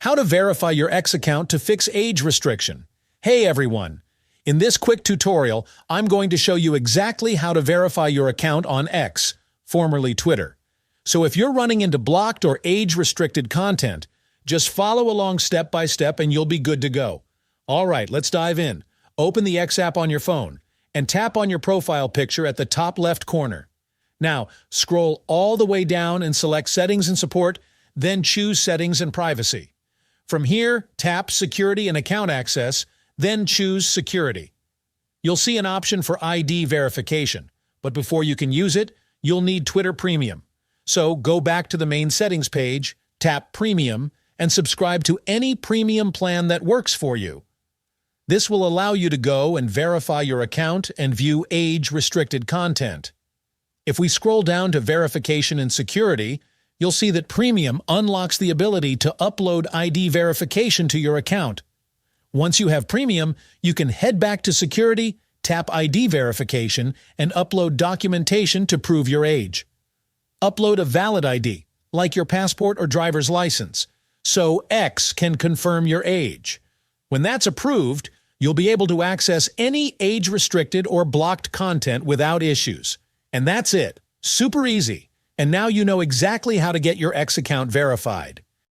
How to verify your X account to fix age restriction. Hey everyone! In this quick tutorial, I'm going to show you exactly how to verify your account on X, formerly Twitter. So if you're running into blocked or age-restricted content, just follow along step by step and you'll be good to go. Alright, let's dive in. Open the X app on your phone and tap on your profile picture at the top left corner. Now, scroll all the way down and select Settings and Support, then choose Settings and Privacy. From here, tap Security and Account Access, then choose Security. You'll see an option for ID verification, but before you can use it, you'll need Twitter Premium. So go back to the main settings page, tap Premium, and subscribe to any premium plan that works for you. This will allow you to go and verify your account and view age-restricted content. If we scroll down to Verification and Security, you'll see that Premium unlocks the ability to upload ID verification to your account. Once you have Premium, you can head back to Security, tap ID verification, and upload documentation to prove your age. Upload a valid ID, like your passport or driver's license, so X can confirm your age. When that's approved, you'll be able to access any age-restricted or blocked content without issues. And that's it. Super easy. And now you know exactly how to get your X account verified.